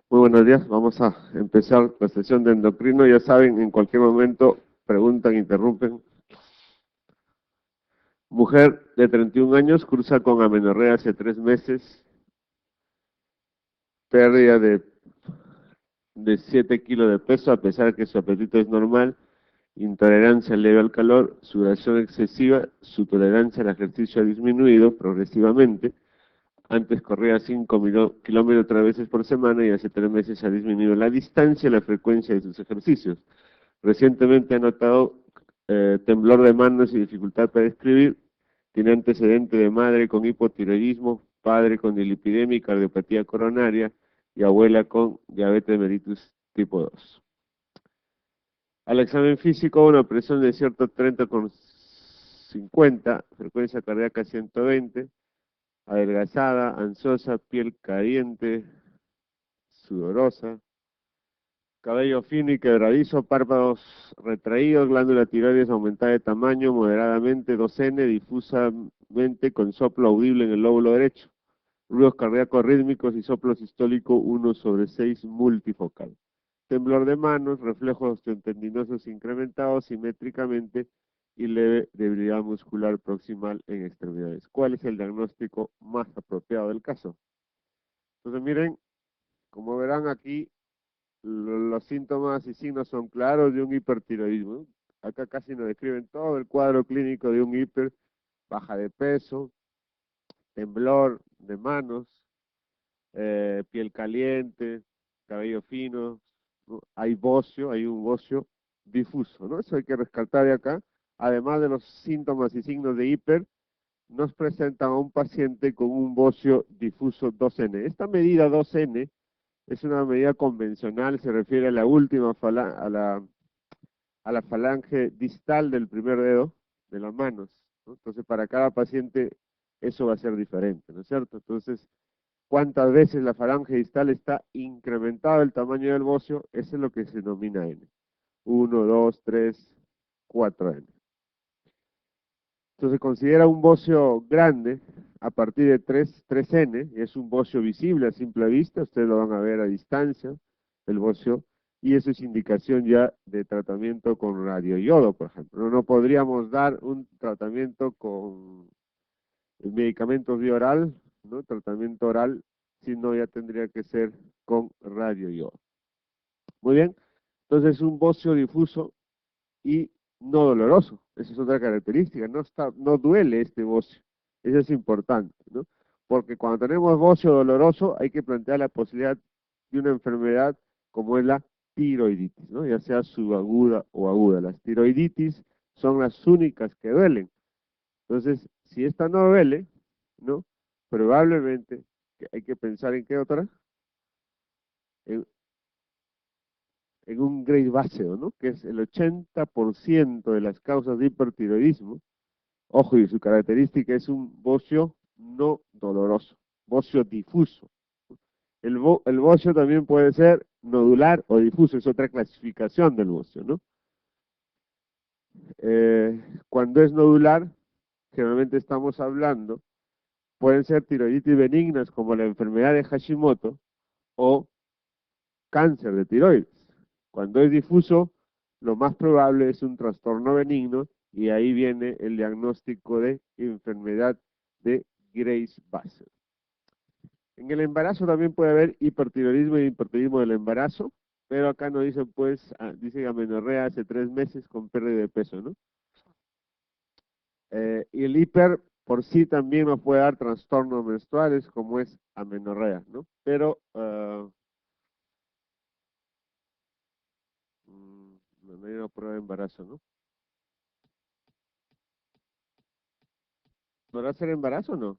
Muy buenos días, vamos a empezar la sesión de endocrino. Ya saben, en cualquier momento preguntan, interrumpen. Mujer de 31 años cursa con amenorrea hace 3 meses, pérdida de 7 kilos de peso a pesar que su apetito es normal, intolerancia leve al calor, sudoración excesiva, su tolerancia al ejercicio ha disminuido progresivamente. Antes corría 5 kilómetros 3 veces por semana y hace 3 meses ha disminuido la distancia y la frecuencia de sus ejercicios. Recientemente ha notado temblor de manos y dificultad para escribir. Tiene antecedente de madre con hipotiroidismo, padre con dilipidemia y cardiopatía coronaria y abuela con diabetes mellitus tipo 2. Al examen físico, una presión de cierto 30,50, frecuencia cardíaca 120, adelgazada, ansiosa, piel caliente, sudorosa, cabello fino y quebradizo, párpados retraídos, glándula tiroides aumentada de tamaño moderadamente, 2N, difusamente con soplo audible en el lóbulo derecho, ruidos cardíacos rítmicos y soplo sistólico 1/6 multifocal. Temblor de manos, reflejos osteotendinosos incrementados simétricamente y leve debilidad muscular proximal en extremidades. ¿Cuál es el diagnóstico más apropiado del caso? Entonces miren, como verán aquí, los síntomas y signos son claros de un hipertiroidismo. Acá casi nos describen todo el cuadro clínico de un hiper, baja de peso, temblor de manos, piel caliente, cabello fino, ¿no? Hay bocio, hay un bocio difuso, ¿no? Eso hay que rescatar de acá. Además de los síntomas y signos de hiper, nos presentan a un paciente con un bocio difuso 2N. Esta medida 2N es una medida convencional, se refiere a la última a la falange distal del primer dedo de las manos, ¿no? Entonces, para cada paciente eso va a ser diferente, ¿no es cierto? Entonces, cuántas veces la falange distal está incrementado el tamaño del bocio, eso es lo que se denomina N. 1, 2, 3, 4N. Entonces, se considera un bocio grande a partir de 3N, y es un bocio visible a simple vista, ustedes lo van a ver a distancia, el bocio, y eso es indicación ya de tratamiento con radioiodo, por ejemplo. No podríamos dar un tratamiento con medicamentos vía oral, ¿no? Tratamiento oral, sino ya tendría que ser con radioiodo. Muy bien, entonces un bocio difuso y no doloroso. Esa es otra característica, no duele este bocio. Eso es importante, ¿no? Porque cuando tenemos bocio doloroso hay que plantear la posibilidad de una enfermedad como es la tiroiditis, ¿no? Ya sea subaguda o aguda. Las tiroiditis son las únicas que duelen. Entonces, si esta no duele, ¿no? Probablemente hay que pensar en qué otra, en, en un Graves báseo, ¿no? Que es el 80% de las causas de hipertiroidismo. Ojo, y su característica es un bocio no doloroso, bocio difuso. El bocio también puede ser nodular o difuso, es otra clasificación del bocio, ¿no? Cuando es nodular, generalmente estamos hablando, pueden ser tiroiditis benignas como la enfermedad de Hashimoto o cáncer de tiroides. Cuando es difuso, lo más probable es un trastorno benigno y ahí viene el diagnóstico de enfermedad de Graves-Bassett. En el embarazo también puede haber hipertiroidismo y hipertiroidismo del embarazo, pero acá nos dicen, pues, dice amenorrea hace 3 meses con pérdida de peso, ¿no? Y el hiper por sí también nos puede dar trastornos menstruales, como es amenorrea, ¿no? Pero no hay una prueba de embarazo, ¿no? ¿Podrá ser embarazo o no?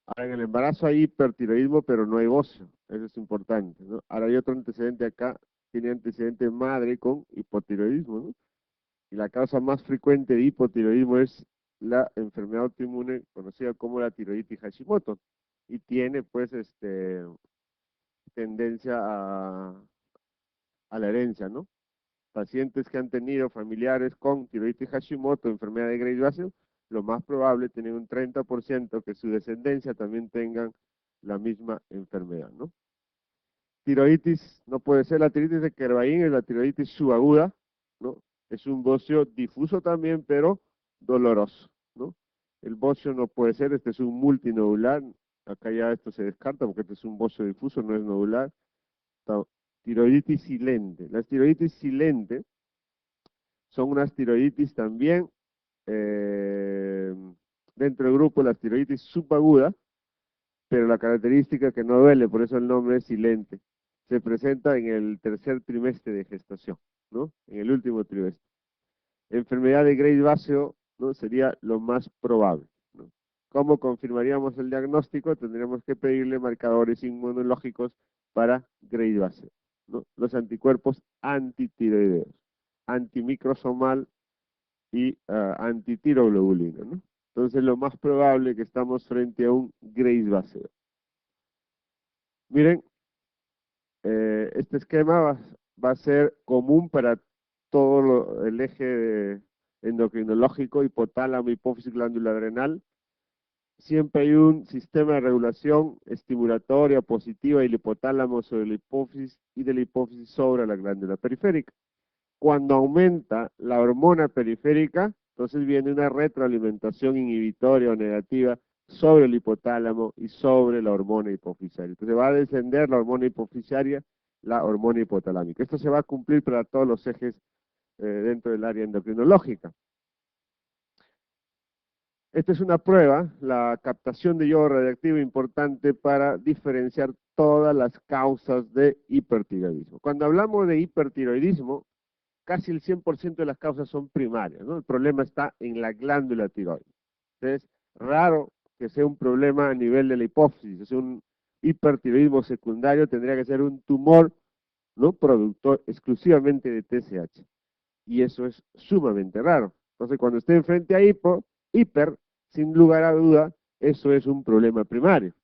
Ahora, en el embarazo hay hipertiroidismo, pero no hay bocio. Eso es importante, ¿no? Ahora hay otro antecedente acá, tiene antecedente madre con hipotiroidismo, ¿no? Y la causa más frecuente de hipotiroidismo es la enfermedad autoinmune conocida como la tiroiditis Hashimoto. Y tiene, pues, tendencia a la herencia, ¿no? Pacientes que han tenido familiares con tiroiditis Hashimoto, enfermedad de Graves-Bassett, lo más probable, tienen un 30% que su descendencia también tengan la misma enfermedad, ¿no? Tiroides no puede ser la tiroides de Kervain, es la tiroides subaguda, ¿no? Es un bocio difuso también, pero doloroso, ¿no? El bocio no puede ser, este es un multinodular, acá ya esto se descarta porque este es un bocio difuso, no es nodular. Tiroiditis silente. Las tiroiditis silente son unas tiroiditis también eh, dentro del grupo de las tiroiditis subaguda, pero la característica que no duele, por eso el nombre es silente. Se presenta en el tercer trimestre de gestación, ¿no? En el último trimestre. Enfermedad de Graves váseo, ¿no? Sería lo más probable, ¿no? ¿Cómo confirmaríamos el diagnóstico? Tendríamos que pedirle marcadores inmunológicos para Graves váseo, ¿no? Los anticuerpos antitiroideos, antimicrosomal y antitiroglobulina, ¿no? Entonces lo más probable es que estamos frente a un Graves váseo. Miren, este esquema va a ser común para todo el eje endocrinológico, hipotálamo, hipófisis, glándula adrenal. Siempre hay un sistema de regulación estimulatoria positiva del hipotálamo sobre la hipófisis y de la hipófisis sobre la glándula periférica. Cuando aumenta la hormona periférica, entonces viene una retroalimentación inhibitoria o negativa sobre el hipotálamo y sobre la hormona hipofisaria. Entonces va a descender la hormona hipofisaria, la hormona hipotalámica. Esto se va a cumplir para todos los ejes dentro del área endocrinológica. Esta es una prueba, la captación de yodo radiactivo importante para diferenciar todas las causas de hipertiroidismo. Cuando hablamos de hipertiroidismo, casi el 100% de las causas son primarias, ¿no? El problema está en la glándula tiroides. Entonces, raro que sea un problema a nivel de la hipófisis, es un hipertiroidismo secundario, tendría que ser un tumor, ¿no? Productor exclusivamente de TSH. Y eso es sumamente raro. Entonces, cuando esté frente a hiper, sin lugar a duda, eso es un problema primario.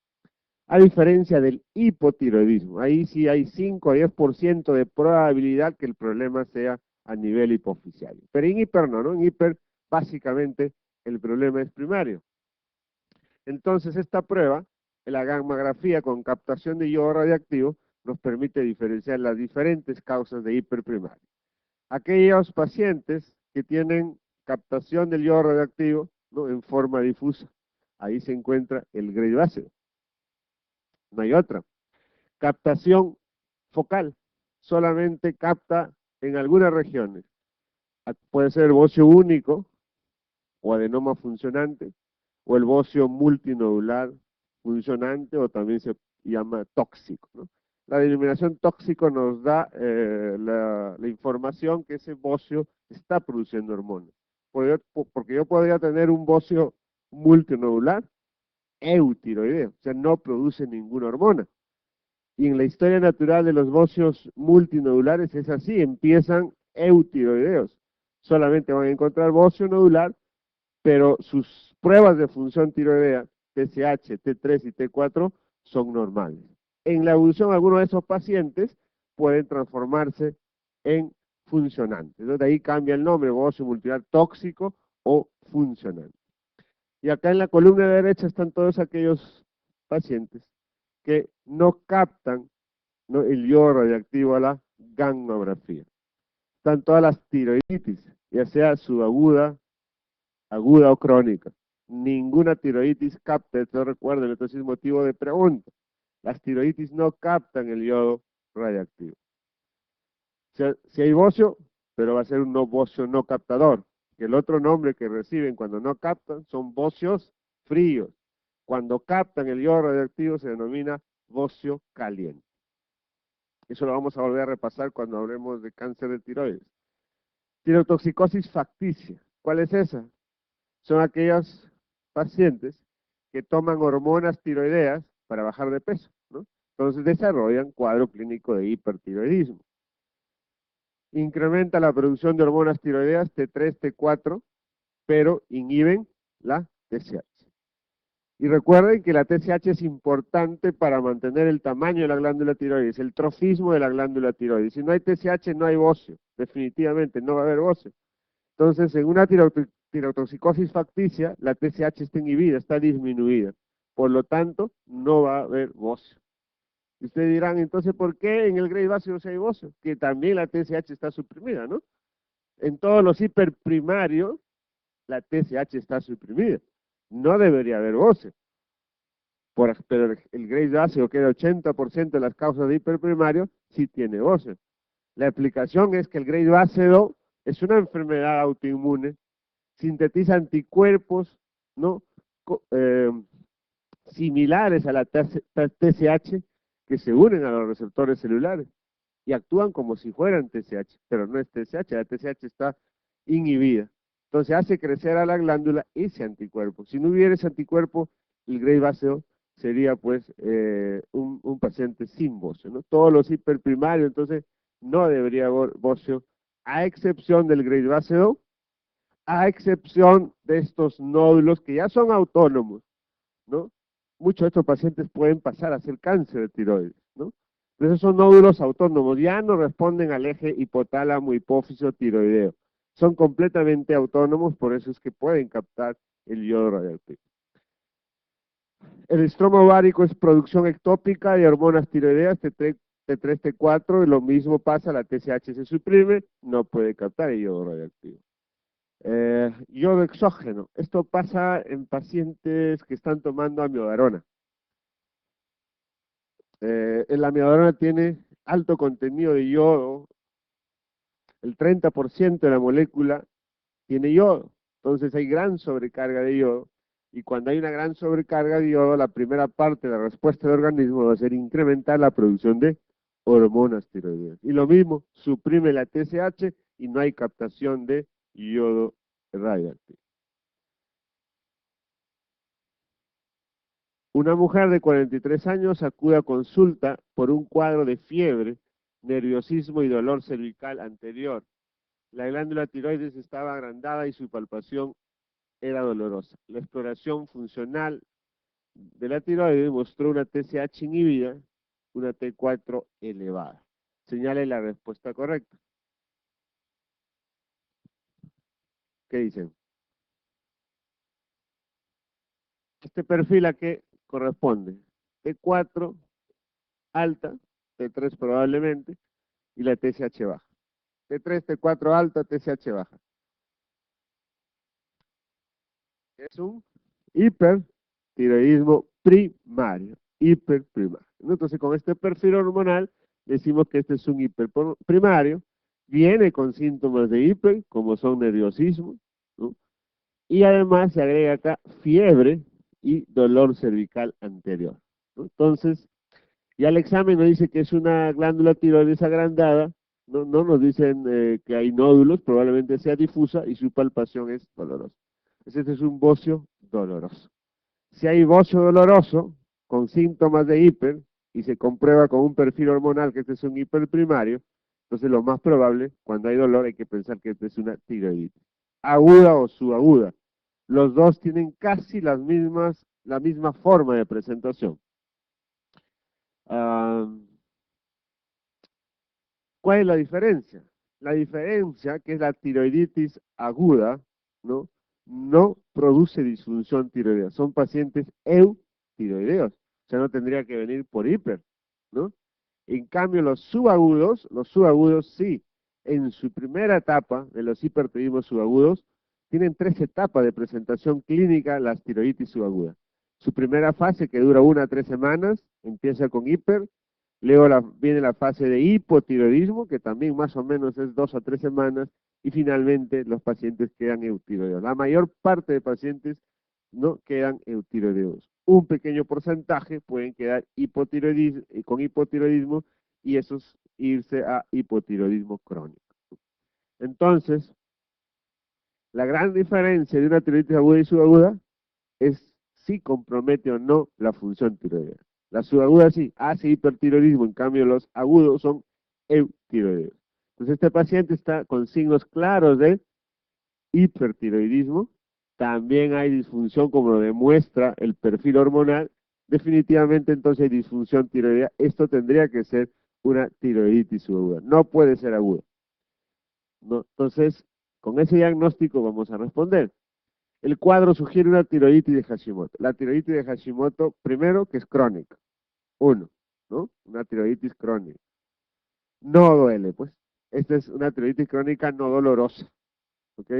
A diferencia del hipotiroidismo, ahí sí hay 5 a 10% de probabilidad que el problema sea a nivel hipoficiario. Pero en hiper no, ¿no? En hiper, básicamente, el problema es primario. Entonces, esta prueba, la gammagrafía con captación de yodo radiactivo, nos permite diferenciar las diferentes causas de hiperprimario. Aquellos pacientes que tienen captación del yodo radiactivo, ¿no? En forma difusa, ahí se encuentra el Graves váseo. No hay otra. Captación focal, solamente capta en algunas regiones. Puede ser el bocio único o adenoma funcionante, o el bocio multinodular funcionante, o también se llama tóxico, ¿no? La denominación tóxico nos da la información que ese bocio está produciendo hormonas. Porque yo podría tener un bocio multinodular eutiroideo, o sea, no produce ninguna hormona. Y en la historia natural de los bocios multinodulares es así, empiezan eutiroideos. Solamente van a encontrar bocio nodular, pero sus pruebas de función tiroidea, TSH, T3 y T4, son normales. En la evolución, algunos de esos pacientes pueden transformarse en funcionantes. Entonces, de ahí cambia el nombre, bocio multinodular tóxico o funcionante. Y acá en la columna derecha están todos aquellos pacientes que no captan, ¿no? El yodo radiactivo a la gammagrafía. Están todas las tiroiditis, ya sea subaguda, aguda o crónica. Ninguna tiroiditis capta, esto recuerden, esto es motivo de pregunta. Las tiroiditis no captan el yodo radiactivo. Si hay bocio, pero va a ser un bocio no captador, que el otro nombre que reciben cuando no captan son bocios fríos. Cuando captan el yodo radiactivo se denomina bocio caliente. Eso lo vamos a volver a repasar cuando hablemos de cáncer de tiroides. Tirotoxicosis facticia. ¿Cuál es esa? Son aquellos pacientes que toman hormonas tiroideas para bajar de peso, ¿no? Entonces desarrollan cuadro clínico de hipertiroidismo. Incrementa la producción de hormonas tiroideas T3, T4, pero inhiben la TSH. Y recuerden que la TSH es importante para mantener el tamaño de la glándula tiroides, el trofismo de la glándula tiroides. Si no hay TSH, no hay bocio, definitivamente no va a haber bocio. Entonces, en una tirotoxicosis facticia, la TSH está inhibida, está disminuida. Por lo tanto, no va a haber bocio. Y ustedes dirán, entonces, ¿por qué en el Graves básico sí hay bocio? Que también la TSH está suprimida, ¿no? En todos los hiperprimarios, la TSH está suprimida. No debería haber bocio. Pero el Graves básico, que es el 80% de las causas de hiperprimario, sí tiene bocio. La explicación es que el Graves básico es una enfermedad autoinmune, sintetiza anticuerpos, ¿no? Similares a la TSH que se unen a los receptores celulares y actúan como si fueran TSH, pero no es TSH, la TSH está inhibida. Entonces hace crecer a la glándula ese anticuerpo. Si no hubiera ese anticuerpo, el Graves básico sería pues un paciente sin bocio, ¿no? Todos los hiperprimarios, entonces no debería haber bocio, a excepción del Graves básico, a excepción de estos nódulos que ya son autónomos, ¿no? Muchos de estos pacientes pueden pasar a ser cáncer de tiroides, ¿no? Pero esos son nódulos autónomos, ya no responden al eje hipotálamo hipófiso tiroideo. Son completamente autónomos, por eso es que pueden captar el yodo radioactivo. El estroma ovárico es producción ectópica de hormonas tiroideas T3, T4, y lo mismo pasa, la TSH se suprime, no puede captar el yodo radioactivo. Yodo exógeno. Esto pasa en pacientes que están tomando amiodarona. La amiodarona tiene alto contenido de yodo. El 30% de la molécula tiene yodo. Entonces hay gran sobrecarga de yodo. Y cuando hay una gran sobrecarga de yodo, la primera parte de la respuesta del organismo va a ser incrementar la producción de hormonas tiroideas. Y lo mismo, suprime la TSH y no hay captación de yodo radioactivo. Una mujer de 43 años acude a consulta por un cuadro de fiebre, nerviosismo y dolor cervical anterior. La glándula tiroides estaba agrandada y su palpación era dolorosa. La exploración funcional de la tiroides mostró una TSH inhibida, una T4 elevada. Señale la respuesta correcta. ¿Qué dicen? Este perfil a qué corresponde. T4 alta, T3 probablemente, y la TSH baja. T3, T4 alta, TSH baja. Es un hipertiroidismo primario, hiperprimario. Entonces, con este perfil hormonal, decimos que este es un hiperprimario, viene con síntomas de hiper, como son nerviosismo, ¿no? Y además se agrega acá fiebre y dolor cervical anterior, ¿no? Entonces, ya el examen nos dice que es una glándula tiroides agrandada, no nos dicen que hay nódulos, probablemente sea difusa y su palpación es dolorosa. Este es un bocio doloroso. Si hay bocio doloroso con síntomas de hiper y se comprueba con un perfil hormonal que este es un hiperprimario, entonces lo más probable, cuando hay dolor, hay que pensar que este es una tiroiditis, aguda o subaguda. Los dos tienen casi la misma forma de presentación. Ah, ¿cuál es la diferencia? La diferencia, que es la tiroiditis aguda, ¿no? No produce disfunción tiroidea. Son pacientes eutiroideos. O sea, no tendría que venir por hiper, ¿no? En cambio, los subagudos sí, en su primera etapa de los hipertiroidismos subagudos, tienen 3 etapas de presentación clínica las tiroiditis subagudas. Su primera fase, que dura 1 a 3 semanas, empieza con hiper. Luego viene la fase de hipotiroidismo, que también más o menos es 2 a 3 semanas, y finalmente los pacientes quedan eutiroideos. La mayor parte de pacientes no quedan eutiroideos. Un pequeño porcentaje pueden quedar con hipotiroidismo y esos irse a hipotiroidismo crónico. Entonces, la gran diferencia de una tiroiditis aguda y subaguda es si compromete o no la función tiroidea. La subaguda sí hace hipertiroidismo, en cambio los agudos son eutiroideos. Entonces este paciente está con signos claros de hipertiroidismo, también hay disfunción como lo demuestra el perfil hormonal, definitivamente entonces hay disfunción tiroidea, esto tendría que ser una tiroiditis subaguda, no puede ser aguda, ¿no? Entonces, con ese diagnóstico vamos a responder. El cuadro sugiere una tiroiditis de Hashimoto. La tiroiditis de Hashimoto, primero, que es crónica. Uno, ¿no? Una tiroiditis crónica. No duele, pues. Esta es una tiroiditis crónica no dolorosa, ¿ok?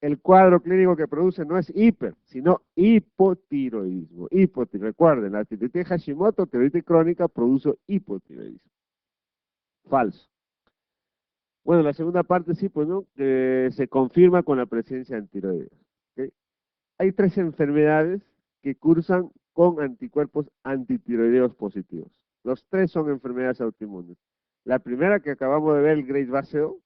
El cuadro clínico que produce no es hiper, sino hipotiroidismo. Recuerden, la tiroiditis de Hashimoto, tiroiditis crónica, produce hipotiroidismo. Falso. Bueno, la segunda parte sí, pues, ¿no? Que se confirma con la presencia de antiroides. ¿Ok? Hay tres enfermedades que cursan con anticuerpos antitiroideos positivos. Los tres son enfermedades autoinmunes. La primera que acabamos de ver, el Graves Basedow.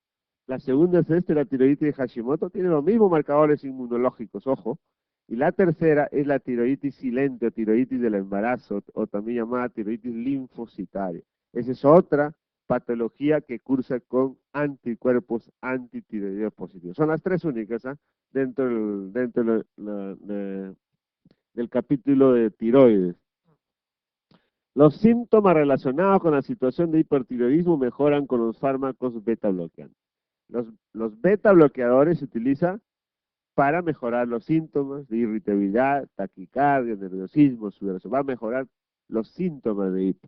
La segunda es la tiroiditis de Hashimoto. Tiene los mismos marcadores inmunológicos, ojo. Y la tercera es la tiroiditis silente o tiroiditis del embarazo, o también llamada tiroiditis linfocitaria. Esa es otra patología que cursa con anticuerpos antitiroideos positivos. Son las tres únicas, ¿eh? Dentro del capítulo de tiroides. Los síntomas relacionados con la situación de hipertiroidismo mejoran con los fármacos beta bloqueantes. Los beta bloqueadores se utilizan para mejorar los síntomas de irritabilidad, taquicardia, nerviosismo, sudoración. Va a mejorar los síntomas de hipo.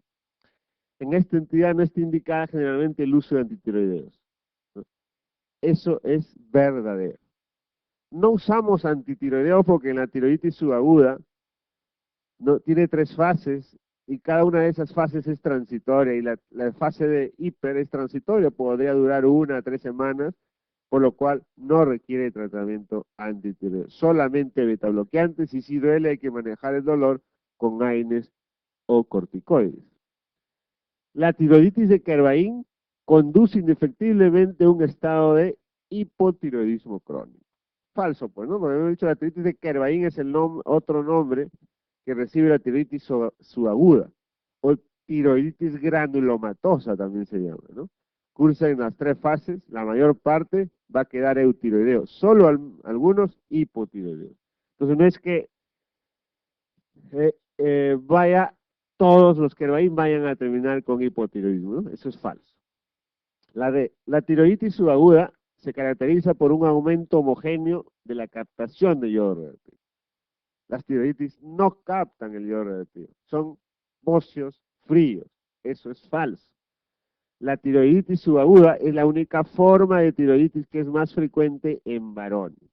En esta entidad no está indicada generalmente el uso de antitiroideos, ¿no? Eso es verdadero. No usamos antitiroideos porque en la tiroiditis subaguda no, tiene tres fases y cada una de esas fases es transitoria y la fase de hiper es transitoria, podría durar 1 a 3 semanas, por lo cual no requiere tratamiento antitiroideo, solamente betabloqueantes y si duele hay que manejar el dolor con AINES o corticoides. La tiroiditis de Kervain conduce indefectiblemente a un estado de hipotiroidismo crónico. Falso, pues, ¿no? Porque hemos dicho la tiroiditis de Kervain es otro nombre que recibe la tiroiditis subaguda, o tiroiditis granulomatosa también se llama, ¿no? Cursa en las tres fases, la mayor parte va a quedar eutiroideo, solo algunos hipotiroideos. Entonces no es que todos los que vayan a terminar con hipotiroidismo, ¿no? Eso es falso. La tiroiditis subaguda se caracteriza por un aumento homogéneo de la captación de yodo radioactivo. Las tiroiditis no captan el yodo radioactivo, son bóceos fríos, eso es falso. La tiroiditis subaguda es la única forma de tiroiditis que es más frecuente en varones.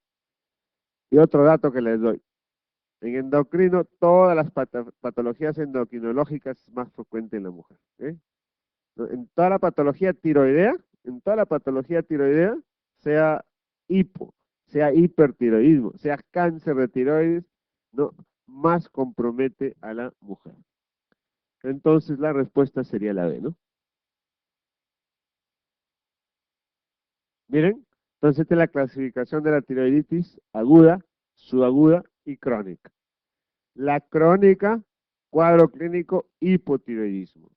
Y otro dato que les doy, en endocrino todas las patologías endocrinológicas es más frecuente en la mujer, ¿eh? En toda la patología tiroidea, sea hipo, sea hipertiroidismo, sea cáncer de tiroides, no, más compromete a la mujer. Entonces la respuesta sería la B, ¿no? Miren, entonces esta es la clasificación de la tiroiditis aguda, subaguda y crónica. La crónica, cuadro clínico, hipotiroidismo.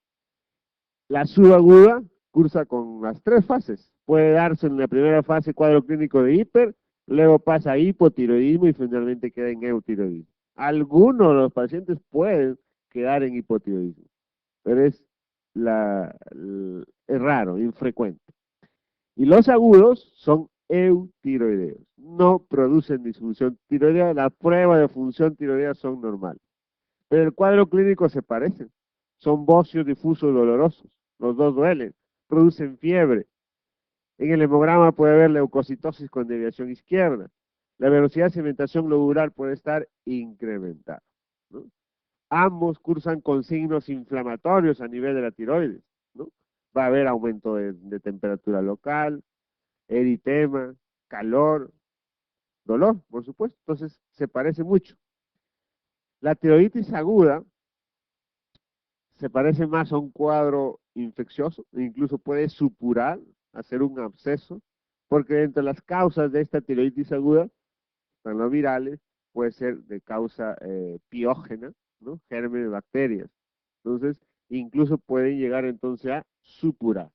La subaguda cursa con las tres fases. Puede darse en la primera fase cuadro clínico de hiper, luego pasa a hipotiroidismo y finalmente queda en eutiroidismo. Algunos de los pacientes pueden quedar en hipotiroidismo, pero es raro, infrecuente. Y los agudos son eutiroideos, no producen disfunción tiroidea, la prueba de función tiroidea son normales. Pero el cuadro clínico se parece, son bóceos difusos dolorosos, los dos duelen, producen fiebre. En el hemograma puede haber leucocitosis con deviación izquierda. La velocidad de sedimentación lobular puede estar incrementada, ¿no? Ambos cursan con signos inflamatorios a nivel de la tiroides, ¿no? Va a haber aumento de temperatura local, eritema, calor, dolor, por supuesto. Entonces, se parece mucho. La tiroiditis aguda se parece más a un cuadro infeccioso, e incluso puede supurar, hacer un absceso, porque entre las causas de esta tiroiditis aguda están los virales, puede ser de causa piógena, ¿no? Gérmenes, bacterias. Entonces, incluso pueden llegar entonces a supurar.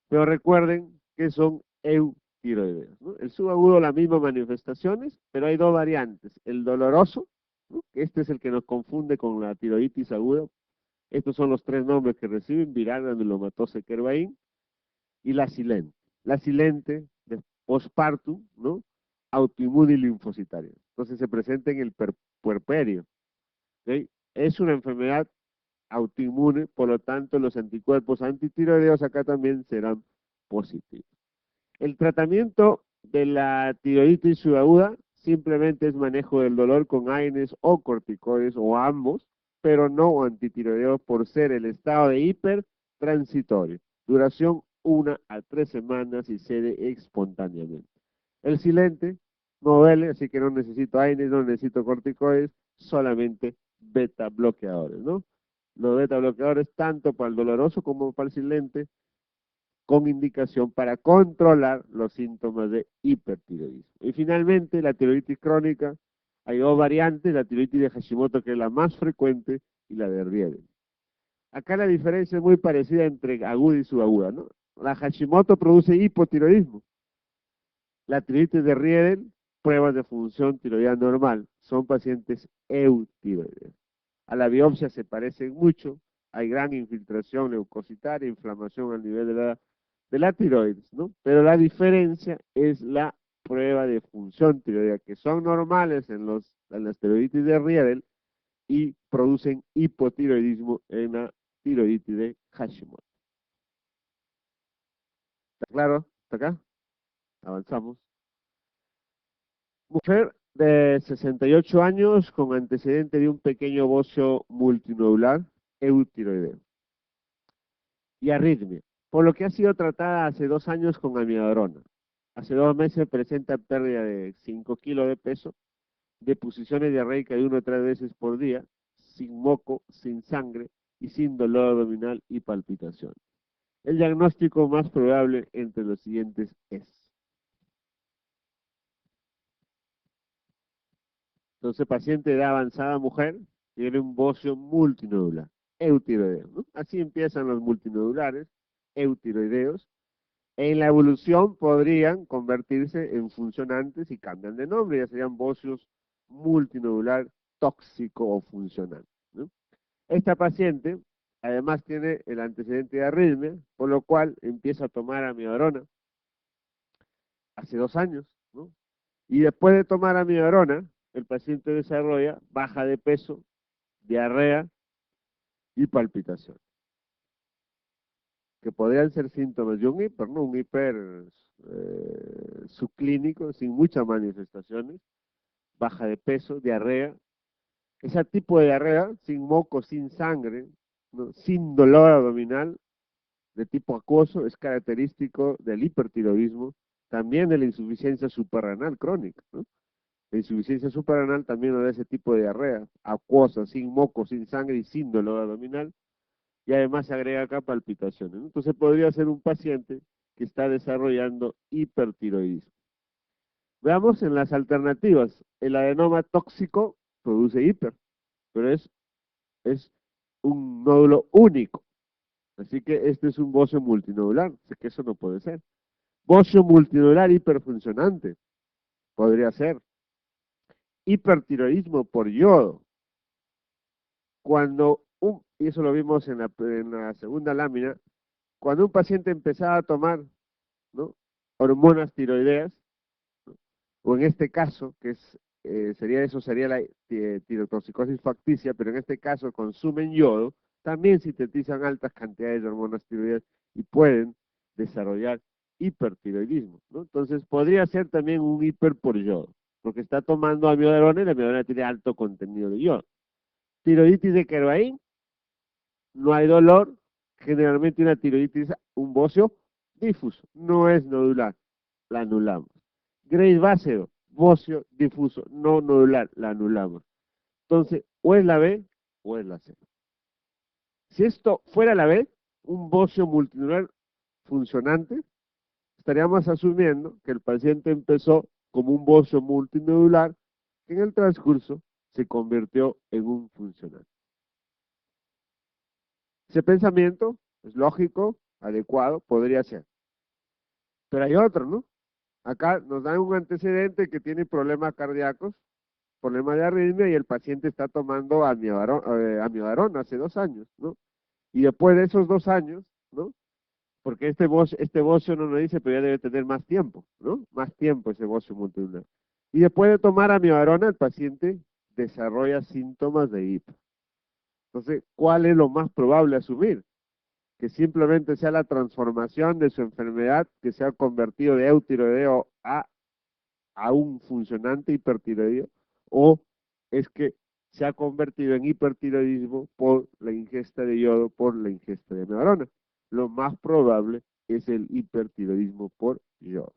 Pero recuerden que son eutiroideos, ¿no? El subagudo, las mismas manifestaciones, pero hay dos variantes. El doloroso, ¿no? Este es el que nos confunde con la tiroiditis aguda. Estos son los tres nombres que reciben: viral, granulomatosa y Kervain, y la silente. La silente, de postpartum, ¿no? autoinmune y linfocitaria. Entonces se presenta en el puerperio. ¿Ok? Es una enfermedad autoinmune, por lo tanto los anticuerpos antitiroideos acá también serán positivos. El tratamiento de la tiroiditis subaguda simplemente es manejo del dolor con AINES o corticoides o ambos, pero no antitiroideos por ser el estado de hipertransitorio. Duración 1 a 3 semanas y cede espontáneamente. El silente no duele, así que no necesito AINES, no necesito corticoides, solamente beta bloqueadores, ¿no? Los beta bloqueadores tanto para el doloroso como para el silente, con indicación para controlar los síntomas de hipertiroidismo. Y finalmente, la tiroiditis crónica, hay dos variantes, la tiroiditis de Hashimoto, que es la más frecuente, y la de Riedel. Acá la diferencia es muy parecida entre aguda y subaguda, ¿no? La Hashimoto produce hipotiroidismo. La tiroiditis de Riedel, pruebas de función tiroidea normal, son pacientes eutiroideos. A la biopsia se parecen mucho, hay gran infiltración leucocitaria, inflamación al nivel de la tiroides, ¿no? Pero la diferencia es la prueba de función tiroidea, que son normales en las tiroiditis de Riedel y producen hipotiroidismo en la tiroiditis de Hashimoto. ¿Está claro? ¿Está acá? Avanzamos. Mujer de 68 años con antecedente de un pequeño bocio multinodular eutiroideo y arritmia, por lo que ha sido tratada hace 2 años con amiodarona. Hace 2 meses presenta pérdida de 5 kilos de peso, deposiciones diarreicas de 1 a 3 veces por día, sin moco, sin sangre y sin dolor abdominal y palpitación. El diagnóstico más probable entre los siguientes es. Entonces, paciente de edad avanzada, mujer, tiene un bocio multinodular, eutiroideo, ¿no? Así empiezan los multinodulares, eutiroideos. En la evolución podrían convertirse en funcionantes y cambian de nombre, ya serían bocios multinodular tóxico o funcional, ¿no? Esta paciente además tiene el antecedente de arritmia, por lo cual empieza a tomar amiodarona hace 2 años, ¿no? Y después de tomar amiodarona, el paciente desarrolla baja de peso, diarrea y palpitación, que podrían ser síntomas de un hiper, ¿no? Un hiper subclínico, sin muchas manifestaciones, baja de peso, diarrea. Ese tipo de diarrea, sin moco, sin sangre, ¿no? Sin dolor abdominal, de tipo acuoso, es característico del hipertiroidismo, también de la insuficiencia suprarrenal crónica, ¿no? La insuficiencia suprarrenal también nos da ese tipo de diarrea, acuosa, sin moco, sin sangre y sin dolor abdominal, y además se agrega acá palpitaciones, ¿no? Entonces podría ser un paciente que está desarrollando hipertiroidismo. Veamos en las alternativas. El adenoma tóxico produce hiper, pero es un nódulo único. Así que este es un bocio multinodular, así que eso no puede ser. Bocio multinodular hiperfuncionante, podría ser. Hipertiroidismo por yodo. Y eso lo vimos en la segunda lámina, cuando un paciente empezaba a tomar, ¿no? Hormonas tiroideas, ¿no? O en este caso, sería la tirotoxicosis facticia, pero en este caso consumen yodo, también sintetizan altas cantidades de hormonas tiroideas y pueden desarrollar hipertiroidismo, ¿no? Entonces podría ser también un hiper por yodo, porque está tomando amiodarona y la amiodarona tiene alto contenido de yodo. Tiroiditis de Kervain, no hay dolor, generalmente una tiroiditis, un bocio difuso, no es nodular, la anulamos. Graves Basedow, bocio difuso, no nodular, la anulamos. Entonces, o es la B o es la C. Si esto fuera la B, un bocio multinodular funcionante, estaríamos asumiendo que el paciente empezó como un bocio multinodular que en el transcurso se convirtió en un funcional. Ese pensamiento es lógico, adecuado, podría ser. Pero hay otro, ¿no? Acá nos dan un antecedente que tiene problemas cardíacos, problemas de arritmia y el paciente está tomando amiodarona hace 2 años, ¿no? Y después de esos 2 años, ¿no? porque este bocio no nos dice, pero ya debe tener más tiempo, ¿no? Más tiempo ese bocio multinuclear. Y después de tomar amiodarona, el paciente desarrolla síntomas de hipo. Entonces, ¿cuál es lo más probable asumir? Que simplemente sea la transformación de su enfermedad, que se ha convertido de eutiroideo a un funcionante hipertiroideo, o es que se ha convertido en hipertiroidismo por la ingesta de yodo, por la ingesta de amiodarona. Lo más probable es el hipertiroidismo por yodo.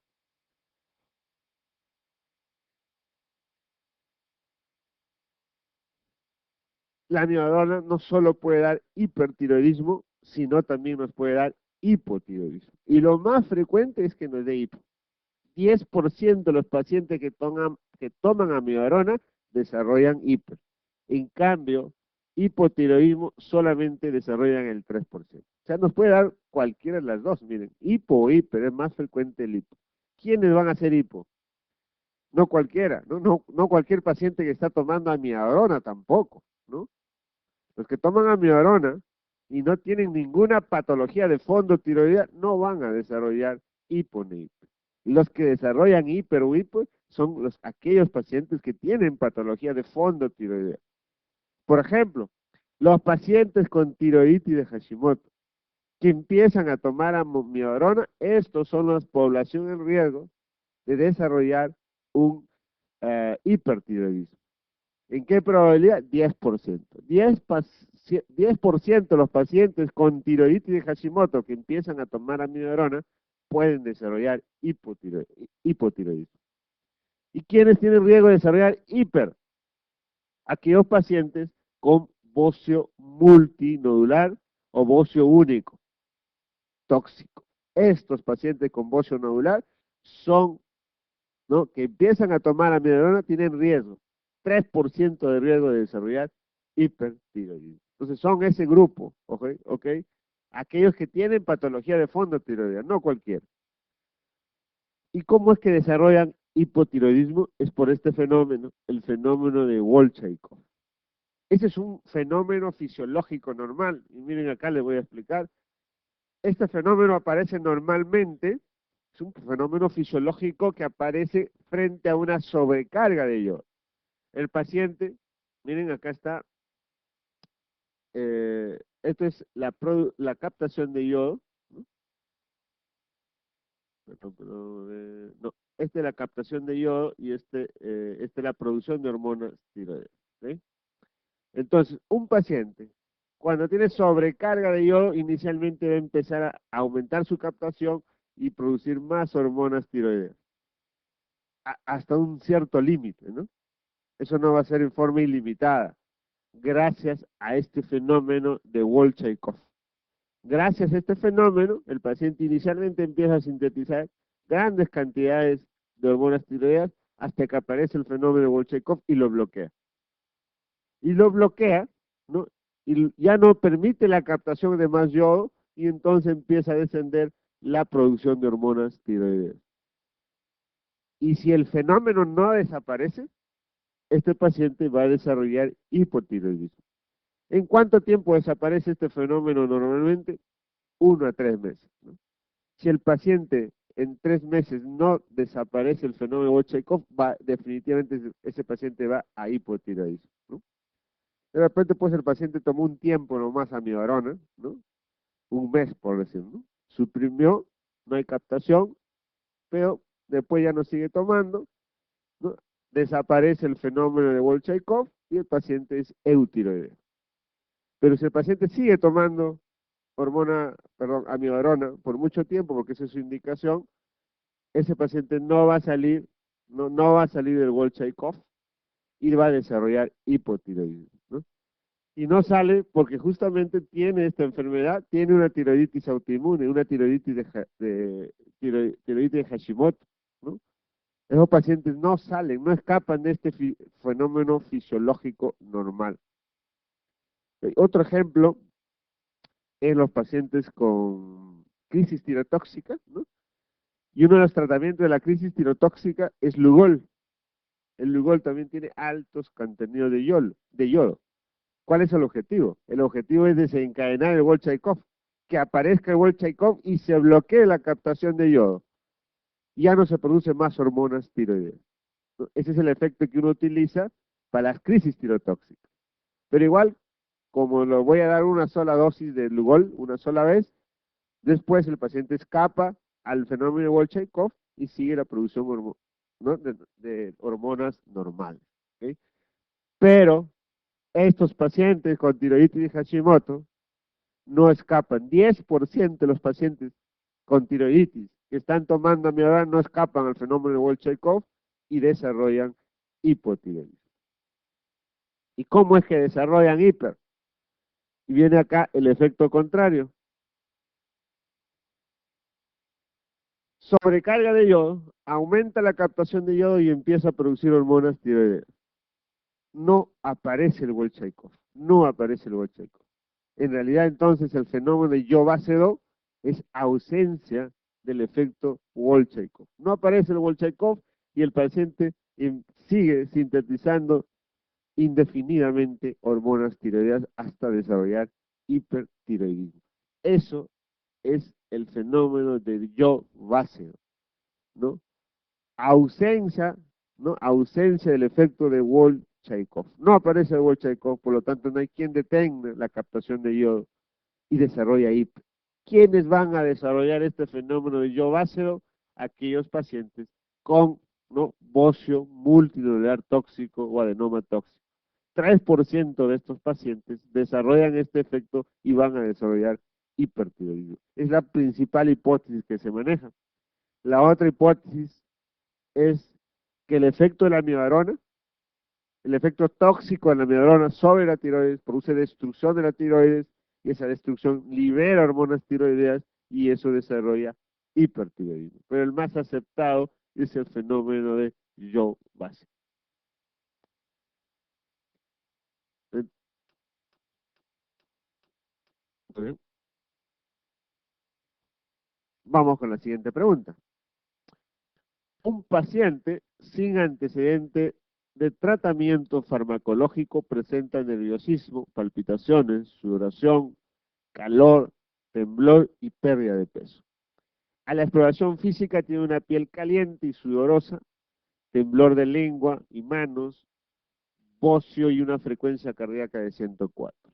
La amiodarona no solo puede dar hipertiroidismo, sino también nos puede dar hipotiroidismo. Y lo más frecuente es que nos dé hipo. 10% de los pacientes que toman amiodarona desarrollan hiper. En cambio, hipotiroidismo solamente desarrollan el 3%. O sea, nos puede dar cualquiera de las dos. Miren, hipo o hiper, es más frecuente el hipo. ¿Quiénes van a hacer hipo? No cualquiera, no cualquier paciente que está tomando amiodarona tampoco, ¿no? Los que toman amiodarona y no tienen ninguna patología de fondo tiroidea no van a desarrollar hipo ni hiper. Los que desarrollan hiper o hipo son aquellos pacientes que tienen patología de fondo tiroidea. Por ejemplo, los pacientes con tiroiditis de Hashimoto que empiezan a tomar amiodarona, estos son la población en riesgo de desarrollar un hipertiroidismo. ¿En qué probabilidad? 10%. 10% de los pacientes con tiroiditis de Hashimoto que empiezan a tomar amiodarona pueden desarrollar hipotiroidismo. ¿Y quiénes tienen riesgo de desarrollar hiper? Aquellos pacientes con bocio multinodular o bocio único, tóxico. Estos pacientes con bocio nodular son, ¿no?, que empiezan a tomar amiodarona tienen riesgo, 3% de riesgo de desarrollar hipertiroidismo. Entonces son ese grupo, ¿ok? Aquellos que tienen patología de fondo tiroidea, no cualquiera. ¿Y cómo es que desarrollan hipotiroidismo? Es por este fenómeno, el fenómeno de Wolchaikov. Ese es un fenómeno fisiológico normal, y miren acá les voy a explicar. Este fenómeno aparece normalmente, es un fenómeno fisiológico que aparece frente a una sobrecarga de yodo. El paciente, miren acá está, esto es la captación de yodo, ¿no? No, esta es la captación de yodo y esta es la producción de hormonas tiroideas, ¿sí? Entonces, un paciente, cuando tiene sobrecarga de yodo, inicialmente va a empezar a aumentar su captación y producir más hormonas tiroideas, hasta un cierto límite, ¿no? Eso no va a ser en forma ilimitada, gracias a este fenómeno de Wolchaikov. Gracias a este fenómeno, el paciente inicialmente empieza a sintetizar grandes cantidades de hormonas tiroideas hasta que aparece el fenómeno de Wolchaikov y lo bloquea. Y lo bloquea, ¿no? Y ya no permite la captación de más yodo y entonces empieza a descender la producción de hormonas tiroideas. Y si el fenómeno no desaparece, este paciente va a desarrollar hipotiroidismo. ¿En cuánto tiempo desaparece este fenómeno normalmente? 1 a 3 meses, ¿no? Si el paciente en 3 meses no desaparece el fenómeno de Wolchaikov, definitivamente ese paciente va a hipotiroidismo, ¿no? De repente, pues el paciente tomó un tiempo nomás amiodarona, ¿no? Un mes, por decir, ¿no? Suprimió, no hay captación, pero después ya no sigue tomando, ¿no? Desaparece el fenómeno de Wolchaikov y el paciente es eutiroideo. Pero si el paciente sigue tomando amiodarona por mucho tiempo, porque esa es su indicación, ese paciente no va a salir, no va a salir del Wolchaikov y va a desarrollar hipotiroidismo, ¿no? Y no sale porque justamente tiene esta enfermedad, tiene una tiroiditis autoinmune, una tiroiditis tiroiditis de Hashimoto, ¿no? Esos pacientes no salen, no escapan de este fenómeno fisiológico normal. Otro ejemplo es los pacientes con crisis tirotóxica, ¿no? Y uno de los tratamientos de la crisis tirotóxica es Lugol. El Lugol también tiene altos contenidos de yodo. ¿Cuál es el objetivo? El objetivo es desencadenar el Wolchaikov. que aparezca el Bolshakov y se bloquee la captación de yodo. Ya no se producen más hormonas tiroideas, ¿no? Ese es el efecto que uno utiliza para las crisis tirotóxicas. Pero igual, como lo voy a dar una sola dosis de Lugol, una sola vez, después el paciente escapa al fenómeno de Bolshakov y sigue la producción ¿no? de hormonas normales. ¿Okay? Pero estos pacientes con tiroiditis de Hashimoto no escapan. 10% de los pacientes con tiroiditis que están tomando amiodarona no escapan al fenómeno de Bolshakov y desarrollan hipotiroidismo. ¿Y cómo es que desarrollan hiper? Y viene acá el efecto contrario. Sobrecarga de yodo, aumenta la captación de yodo y empieza a producir hormonas tiroideas. No aparece el Bolshakov, no aparece el Bolshakov. En realidad, entonces, el fenómeno de yo base 2 es ausencia del efecto Bolshakov. No aparece el Bolshakov y el paciente sigue sintetizando indefinidamente hormonas tiroideas hasta desarrollar hipertiroidismo. Eso es el fenómeno del yo base 2, ¿no? Ausencia, ¿no? Ausencia del efecto de Bolshakov. No aparece el Bolshakov, por lo tanto no hay quien detenga la captación de yodo y desarrolla hiper. ¿Quiénes van a desarrollar este fenómeno de yodo ácido? Aquellos pacientes con, ¿no? Bocio multinodular tóxico o adenoma tóxico. 3% de estos pacientes desarrollan este efecto y van a desarrollar hipertiroidismo. Es la principal hipótesis que se maneja. La otra hipótesis es que el efecto de la amiodarona, el efecto tóxico de la amiodarona sobre la tiroides produce destrucción de la tiroides y esa destrucción libera hormonas tiroideas y eso desarrolla hipertiroidismo. Pero el más aceptado es el fenómeno de yo base. Vamos con la siguiente pregunta. Un paciente sin antecedente de tratamiento farmacológico presenta nerviosismo, palpitaciones, sudoración, calor, temblor y pérdida de peso. A la exploración física tiene una piel caliente y sudorosa, temblor de lengua y manos, bocio y una frecuencia cardíaca de 104.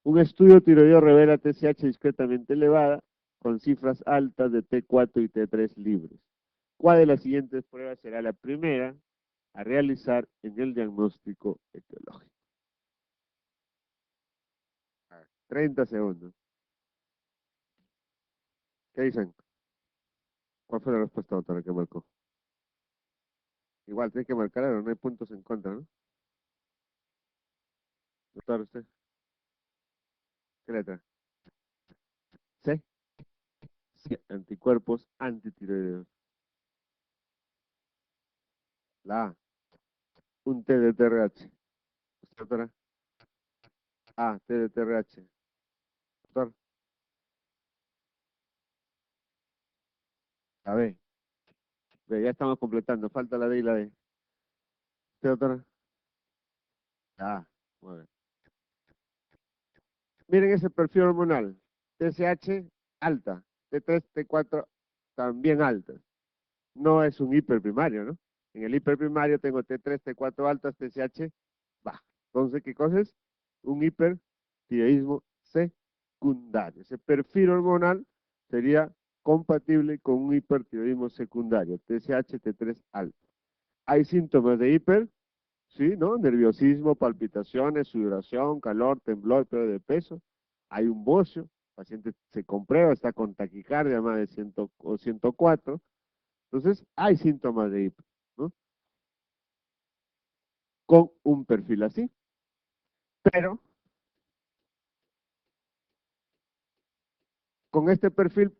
Un estudio tiroideo revela TSH discretamente elevada, con cifras altas de T4 y T3 libres. ¿Cuál de las siguientes pruebas será la primera a realizar en el diagnóstico etiológico? 30 segundos. ¿Qué dicen? ¿Cuál fue la respuesta, doctora, que marcó? Igual, tiene que marcar algo, no hay puntos en contra, ¿no? Doctor, ¿usted? ¿Qué letra? C. Sí, anticuerpos antitiroideos. La A, un T de TRH. ¿Usted, doctora? A, T de TRH. Doctor, la B. B, ya estamos completando, falta la D y la D. ¿Usted, doctora? La A. Muy bien. Miren ese perfil hormonal. TSH alta, T3, T4 también alta. No es un hiperprimario, ¿no? En el hiperprimario tengo T3, T4 altas, TSH baja. Entonces, ¿qué cosa es? Un hipertiroidismo secundario. Ese perfil hormonal sería compatible con un hipertiroidismo secundario, TSH, T3 alto. Hay síntomas de hiper, sí, ¿no? Nerviosismo, palpitaciones, sudoración, calor, temblor, pérdida de peso. Hay un bocio, el paciente se comprueba, está con taquicardia más de 100 o 104. Entonces, hay síntomas de hiper, ¿no? Con un perfil así. Pero, con este perfil,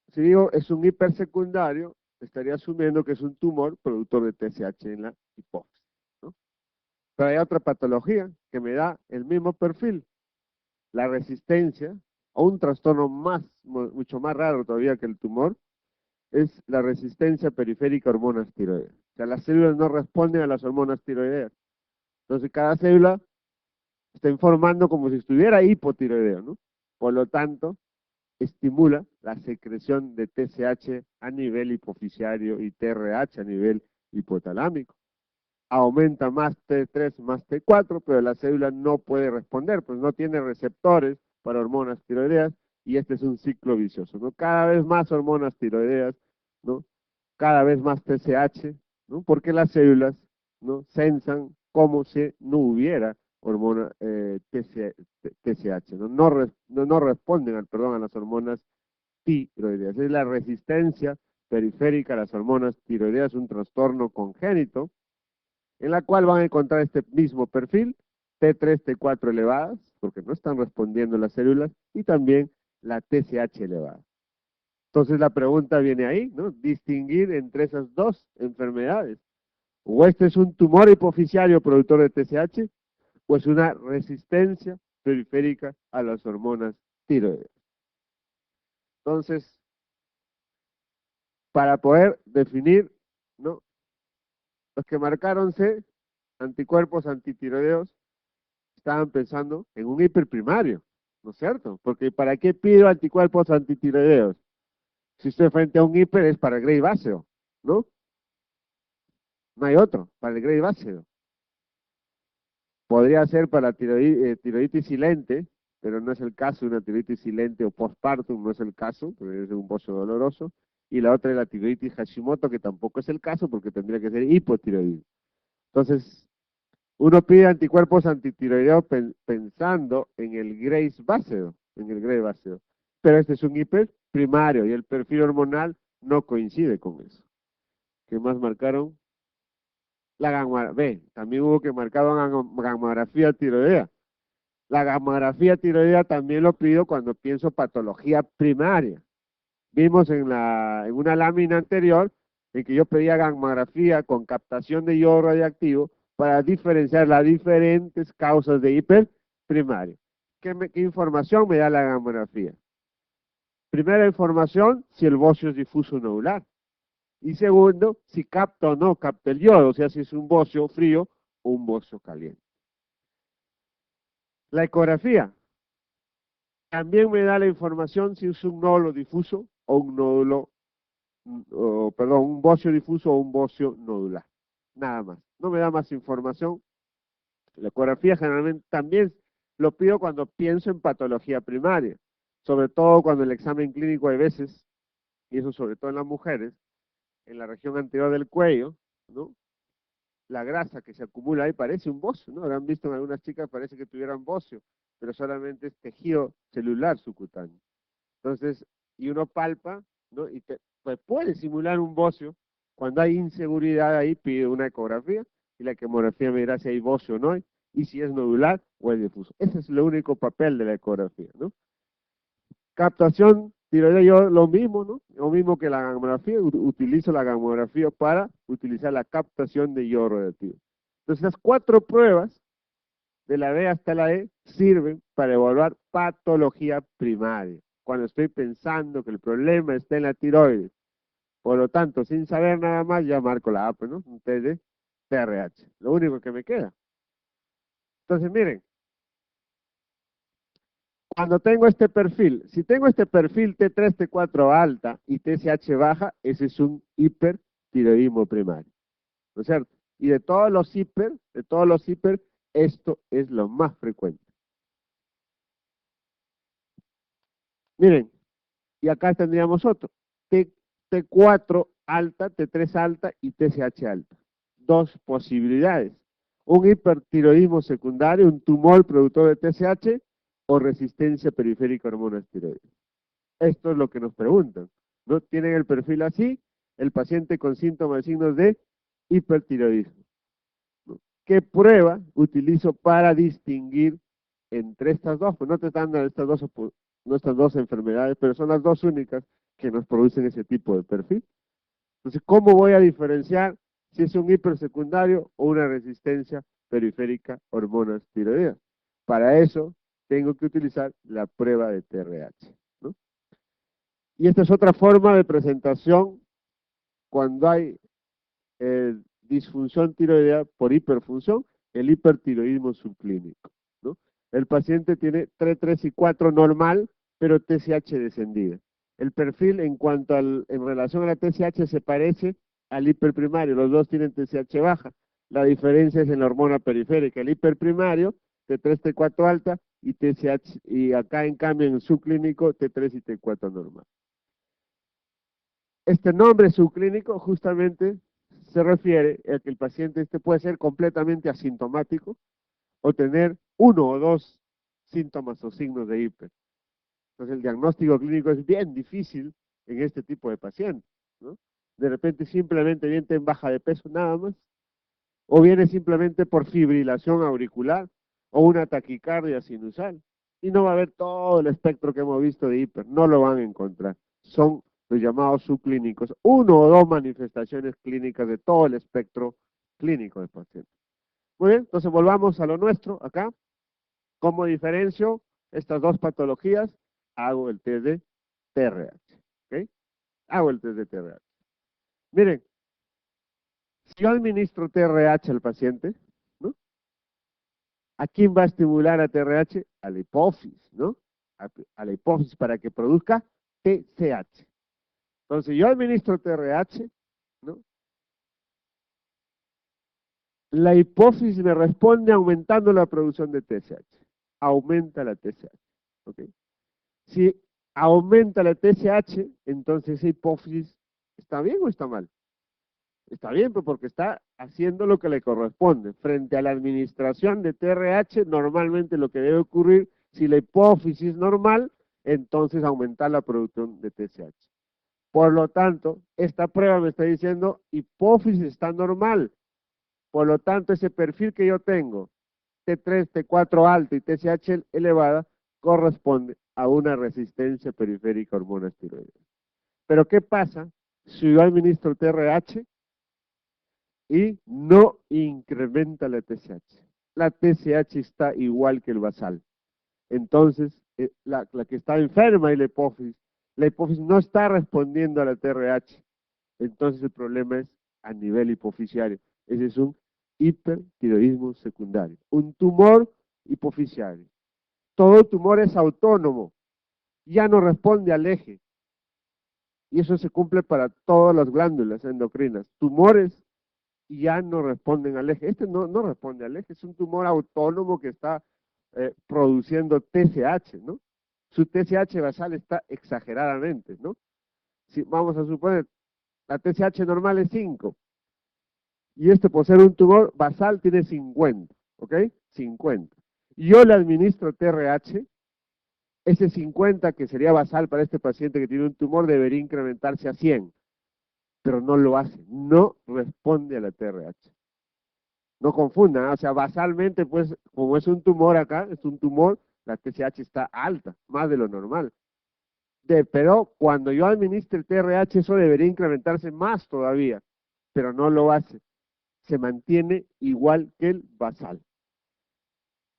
si digo es un hipersecundario, estaría asumiendo que es un tumor productor de TSH en la hipófisis, ¿no? Pero hay otra patología que me da el mismo perfil, la resistencia, o un trastorno mucho más raro todavía que el tumor, es la resistencia periférica a hormonas tiroideas. O sea, las células no responden a las hormonas tiroideas. Entonces, cada célula está informando como si estuviera hipotiroideo, ¿no? Por lo tanto, estimula la secreción de TSH a nivel hipoficiario y TRH a nivel hipotalámico. Aumenta más T3 más T4, pero la célula no puede responder, pues no tiene receptores para hormonas tiroideas, y este es un ciclo vicioso, ¿no? Cada vez más hormonas tiroideas, ¿no? Cada vez más TSH, ¿no? Porque las células, ¿no?, sensan como si no hubiera hormona TSH, ¿no? No responden a las hormonas tiroideas. Es la resistencia periférica a las hormonas tiroideas, un trastorno congénito, en la cual van a encontrar este mismo perfil, T3, T4 elevadas, porque no están respondiendo las células, y también la TSH elevada. Entonces la pregunta viene ahí, ¿no? Distinguir entre esas dos enfermedades. O este es un tumor hipoficiario productor de TSH, o es una resistencia periférica a las hormonas tiroideas. Entonces, para poder definir, ¿no?, los que marcaron C, anticuerpos antitiroideos, estaban pensando en un hiperprimario, ¿no es cierto? Porque ¿para qué pido anticuerpos antitiroideos? Si estoy frente a un hiper es para el Gray báseo, ¿no? No hay otro, para el Gray báseo. Podría ser para tiroiditis silente, pero no es el caso, una tiroiditis silente o postpartum no es el caso, porque es un bocio doloroso. Y la otra es la tiroiditis Hashimoto, que tampoco es el caso, porque tendría que ser hipotiroidismo. Entonces, uno pide anticuerpos antitiroideos pensando en el Graves báseo, pero este es un hiperprimario y el perfil hormonal no coincide con eso. ¿Qué más marcaron? La gamma B, también hubo que marcar una gamografía tiroidea. La gamografía tiroidea también lo pido cuando pienso patología primaria. Vimos en una lámina anterior en que yo pedía gamografía con captación de iodo radioactivo para diferenciar las diferentes causas de hiperprimaria. ¿Qué información me da la gamografía? Primera información, si el bocio es difuso nodular. Y segundo, si capta o no capta el yodo, o sea, si es un bocio frío o un bocio caliente. La ecografía también me da la información si es un nódulo difuso o un nódulo, un bocio difuso o un bocio nodular. Nada más. No me da más información. La ecografía generalmente también lo pido cuando pienso en patología primaria, sobre todo cuando el examen clínico hay veces, y eso sobre todo en las mujeres, en la región anterior del cuello, ¿no?, la grasa que se acumula ahí parece un bocio, ¿no? Habrán visto en algunas chicas, parece que tuvieran bocio, pero solamente es tejido celular subcutáneo. Entonces, y uno palpa, ¿no?, y pues puede simular un bocio. Cuando hay inseguridad ahí, pide una ecografía, y la ecografía me dirá si hay bocio o no hay, y si es nodular o es difuso. Ese es el único papel de la ecografía, ¿no? Captación tiroidea, yo lo mismo, ¿no? Lo mismo que la gamografía, utilizo la gamografía para utilizar la captación de iodo radioactivo. Entonces, las 4 pruebas, de la B hasta la E, sirven para evaluar patología primaria, cuando estoy pensando que el problema está en la tiroides. Por lo tanto, sin saber nada más, ya marco la A, pues, ¿no? Un test de TRH, lo único que me queda. Entonces, miren, cuando tengo este perfil, si tengo este perfil T3, T4 alta y TSH baja, ese es un hipertiroidismo primario, ¿no es cierto? Y de todos los hiper, esto es lo más frecuente. Miren, y acá tendríamos otro, T4 alta, T3 alta y TSH alta. 2 posibilidades. Un hipertiroidismo secundario, un tumor productor de TSH o resistencia periférica a hormonas tiroides. Esto es lo que nos preguntan, ¿no? Tienen el perfil así, el paciente con síntomas y signos de hipertiroidismo, ¿no? ¿Qué prueba utilizo para distinguir entre estas dos? Pues no te están dando estas dos enfermedades, pero son las dos únicas que nos producen ese tipo de perfil. Entonces, ¿cómo voy a diferenciar si es un hipersecundario o una resistencia periférica a hormonas tiroideas? Para eso, tengo que utilizar la prueba de TRH, ¿no? Y esta es otra forma de presentación cuando hay disfunción tiroidea por hiperfunción, el hipertiroidismo subclínico, ¿no? El paciente tiene T3 y 4 normal, pero TSH descendida. El perfil en cuanto en relación a la TSH se parece al hiperprimario, los dos tienen TSH baja. La diferencia es en la hormona periférica, el hiperprimario, T3, T4 alta, y TSH, y acá en cambio en el subclínico, T3 y T4 normal. Este nombre subclínico justamente se refiere a que el paciente puede ser completamente asintomático o tener uno o dos síntomas o signos de hiper. Entonces el diagnóstico clínico es bien difícil en este tipo de pacientes, ¿no? De repente simplemente viene en baja de peso nada más, o viene simplemente por fibrilación auricular o una taquicardia sinusal. Y no va a haber todo el espectro que hemos visto de hiper, no lo van a encontrar. Son los llamados subclínicos, uno o dos manifestaciones clínicas de todo el espectro clínico del paciente. Muy bien, entonces volvamos a lo nuestro acá. ¿Cómo diferencio estas dos patologías? Hago el test de TRH. ¿Ok? Hago el test de TRH. Miren, si yo administro TRH al paciente, ¿no? ¿A quién va a estimular a TRH? A la hipófisis, ¿no? A la hipófisis para que produzca TSH. Entonces yo administro TRH, ¿no? La hipófisis me responde aumentando la producción de TSH. Aumenta la TSH. ¿Ok? Si aumenta la TSH, entonces esa hipófisis está bien o está mal. Está bien, pues porque está haciendo lo que le corresponde. Frente a la administración de TRH, normalmente lo que debe ocurrir, si la hipófisis es normal, entonces aumentar la producción de TSH. Por lo tanto, esta prueba me está diciendo hipófisis está normal. Por lo tanto, ese perfil que yo tengo, T3, T4 alto y TSH elevada, corresponde a una resistencia periférica a hormonas tiroideas. Pero ¿qué pasa si yo administro TRH y no incrementa la TSH? La TSH está igual que el basal. Entonces, la que está enferma es la hipófisis no está respondiendo a la TRH. Entonces el problema es a nivel hipofisiario. Ese es un hipertiroidismo secundario, un tumor hipofisiario. Todo tumor es autónomo, ya no responde al eje. Y eso se cumple para todas las glándulas endocrinas. Tumores ya no responden al eje. Este no responde al eje, es un tumor autónomo que está produciendo TSH, ¿no? Su TSH basal está exageradamente, ¿no? Si, vamos a suponer, la TSH normal es 5, y este por ser un tumor basal tiene 50, ¿ok? 50. Yo le administro TRH, ese 50 que sería basal para este paciente que tiene un tumor debería incrementarse a 100, pero no lo hace, no responde a la TRH. No confundan, ¿eh? O sea, basalmente, pues, como es un tumor acá, es un tumor, la TSH está alta, más de lo normal. Pero cuando yo administre el TRH, eso debería incrementarse más todavía, pero no lo hace. Se mantiene igual que el basal.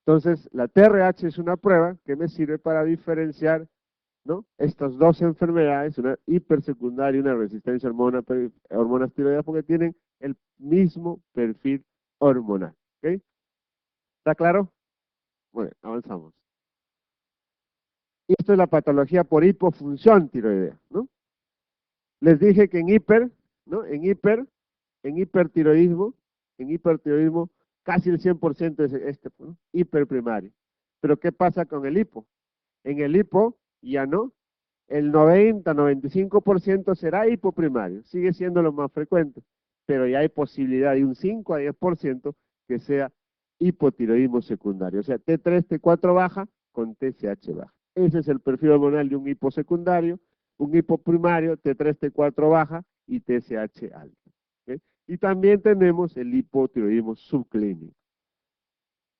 Entonces, la TRH es una prueba que me sirve para diferenciar, ¿no?, estas dos enfermedades, una hipersecundaria y una resistencia a hormonas tiroideas, porque tienen el mismo perfil hormonal. ¿Ok? ¿Está claro? Bueno, avanzamos. Y esto es la patología por hipofunción tiroidea, ¿no? Les dije que en ¿no? En hipertiroidismo, casi el 100% es ¿no?, hiperprimario. Pero ¿qué pasa con el hipo? En el hipo ya no, el 90-95% será hipoprimario, sigue siendo lo más frecuente, pero ya hay posibilidad de un 5 a 10% que sea hipotiroidismo secundario, o sea, T3, T4 baja con TSH baja. Ese es el perfil hormonal de un hiposecundario, un hipoprimario, T3, T4 baja y TSH alta. ¿Okay? Y también tenemos el hipotiroidismo subclínico.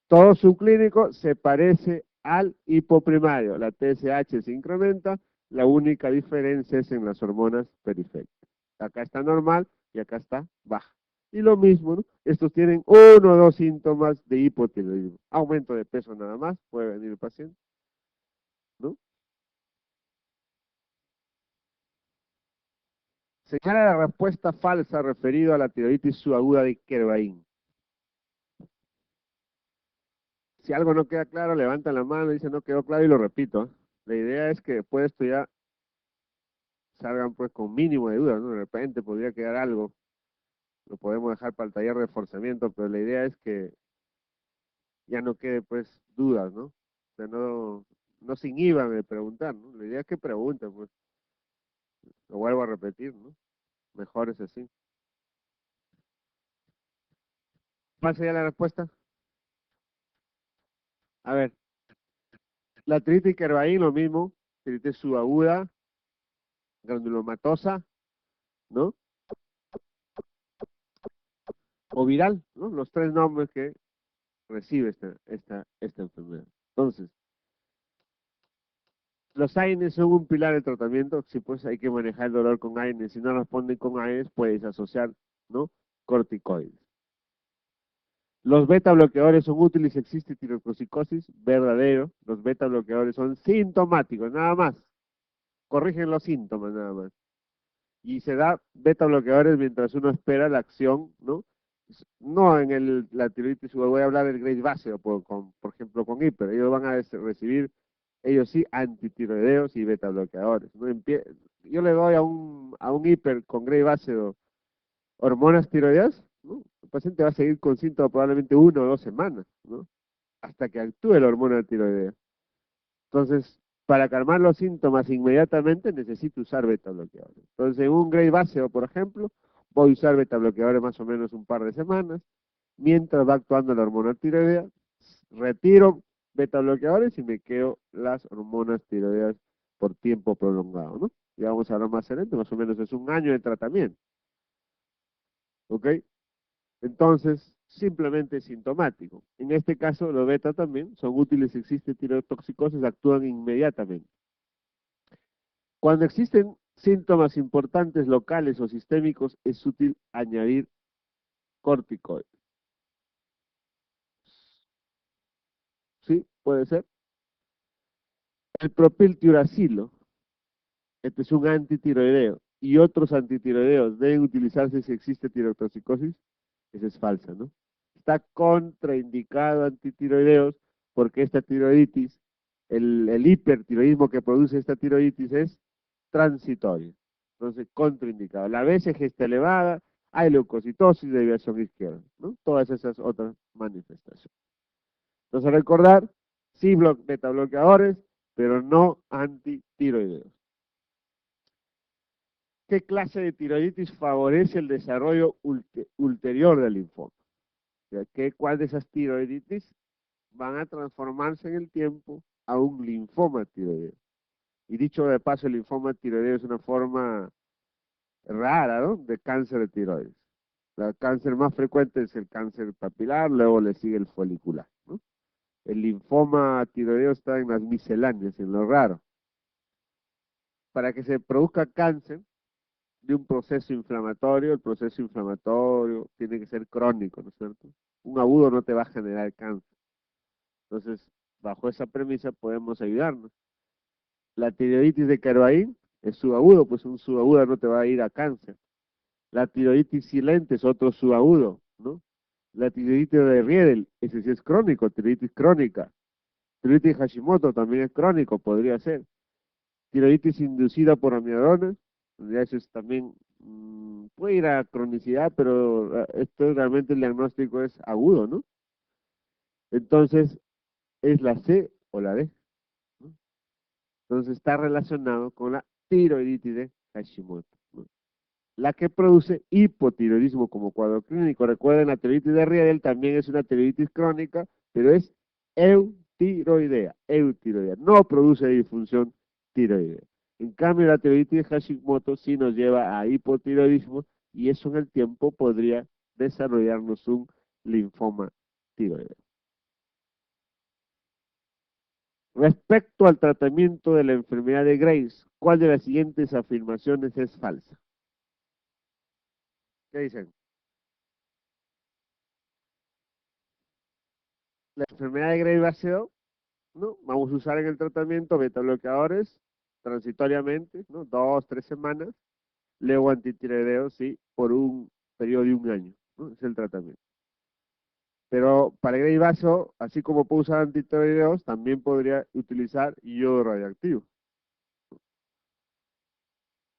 Todo subclínico se parece al hipoprimario. La TSH se incrementa, la única diferencia es en las hormonas periféricas. Acá está normal y acá está baja. Y lo mismo, ¿no? Estos tienen uno o dos síntomas de hipotiroidismo. Aumento de peso nada más, puede venir el paciente, ¿no? Señala la respuesta falsa referido a la tiroiditis subaguda de Kervain. Si algo no queda claro, levantan la mano, dicen no quedó claro y lo repito. La idea es que después de esto ya salgan pues con mínimo de dudas, ¿no? De repente podría quedar algo, lo podemos dejar para el taller de reforzamiento, pero la idea es que ya no quede pues dudas, ¿no? O sea, no se inhiban de preguntar, ¿no? La idea es que pregunten, pues, lo vuelvo a repetir, ¿no? Mejor es así. ¿Cuál sería la respuesta? A ver, la tritis Kervain, lo mismo, tritis subaguda, granulomatosa, ¿no? O viral, ¿no? Los tres nombres que recibe esta enfermedad. Entonces, los AINES son un pilar del tratamiento, si pues hay que manejar el dolor con AINES, si no responden con AINES, puedes asociar, ¿no? Corticoides. Los beta bloqueadores son útiles si existe tirotoxicosis, verdadero. Los beta bloqueadores son sintomáticos, nada más. Corrigen los síntomas, nada más. Y se da beta bloqueadores mientras uno espera la acción, ¿no? No en la tiroides, voy a hablar del Grace base, por ejemplo, con hiper. Ellos van a recibir, ellos sí, antitiroideos y beta bloqueadores. ¿No? Yo le doy a un hiper con Grace base hormonas tiroideas, ¿no? El paciente va a seguir con síntomas probablemente 1 o 2 semanas, ¿no? Hasta que actúe la hormona tiroidea. Entonces, para calmar los síntomas inmediatamente necesito usar beta bloqueadores. Entonces, en un Grey báseo, por ejemplo, voy a usar beta bloqueadores más o menos un par de semanas, mientras va actuando la hormona tiroidea, retiro beta bloqueadores y me quedo las hormonas tiroideas por tiempo prolongado, ¿no? Y vamos a hablar más adelante, más o menos es un año de tratamiento, ¿ok? Entonces, simplemente sintomático. En este caso, los beta también son útiles si existe tirotoxicosis, actúan inmediatamente. Cuando existen síntomas importantes locales o sistémicos, es útil añadir corticoides. ¿Sí? Puede ser. El propiltiuracilo, este es un antitiroideo, y otros antitiroideos deben utilizarse si existe tirotoxicosis. Esa es falsa, ¿no? Está contraindicado antitiroideos porque esta tiroiditis, el hipertiroidismo que produce esta tiroiditis es transitorio. Entonces, contraindicado. La BCG está elevada, hay leucocitosis, desviación izquierda, ¿no? Todas esas otras manifestaciones. Entonces, recordar, sí beta bloqueadores, pero no antitiroideos. ¿Qué clase de tiroiditis favorece el desarrollo ulterior del linfoma? ¿Cuál de esas tiroiditis van a transformarse en el tiempo a un linfoma tiroideo? Y dicho de paso, el linfoma tiroideo es una forma rara, ¿no? De cáncer de tiroides. El cáncer más frecuente es el cáncer papilar, luego le sigue el folicular, ¿no? El linfoma tiroideo está en las misceláneas, en lo raro. Para que se produzca cáncer de un proceso inflamatorio, el proceso inflamatorio tiene que ser crónico, ¿no es cierto? Un agudo no te va a generar cáncer. Entonces, bajo esa premisa podemos ayudarnos. La tiroiditis de Carvaín es subagudo, pues un subagudo no te va a ir a cáncer. La tiroiditis silente es otro subagudo, ¿no? La tiroiditis de Riedel, ese sí es crónico, tiroiditis crónica. Tiroiditis Hashimoto también es crónico, podría ser. Tiroiditis inducida por amiadonas, ya eso es también, puede ir a cronicidad, pero esto realmente el diagnóstico es agudo, ¿no? Entonces, es la C o la D, ¿no? Entonces está relacionado con la tiroiditis de Hashimoto, ¿no? La que produce hipotiroidismo como cuadro clínico. Recuerden, la tiroiditis de Riedel también es una tiroiditis crónica, pero es eutiroidea, no produce disfunción tiroidea. En cambio, la tiroiditis de Hashimoto sí nos lleva a hipotiroidismo y eso en el tiempo podría desarrollarnos un linfoma tiroideo. Respecto al tratamiento de la enfermedad de Graves, ¿cuál de las siguientes afirmaciones es falsa? ¿Qué dicen? La enfermedad de Graves ácido, ¿no? Vamos a usar en el tratamiento beta bloqueadores transitoriamente, ¿no? 2, 3 semanas, luego antitiroideos, sí, por un periodo de un año, ¿no? Es el tratamiento. Pero para el grey vaso, así como puedo usar antitiroideos, también podría utilizar yodo radioactivo.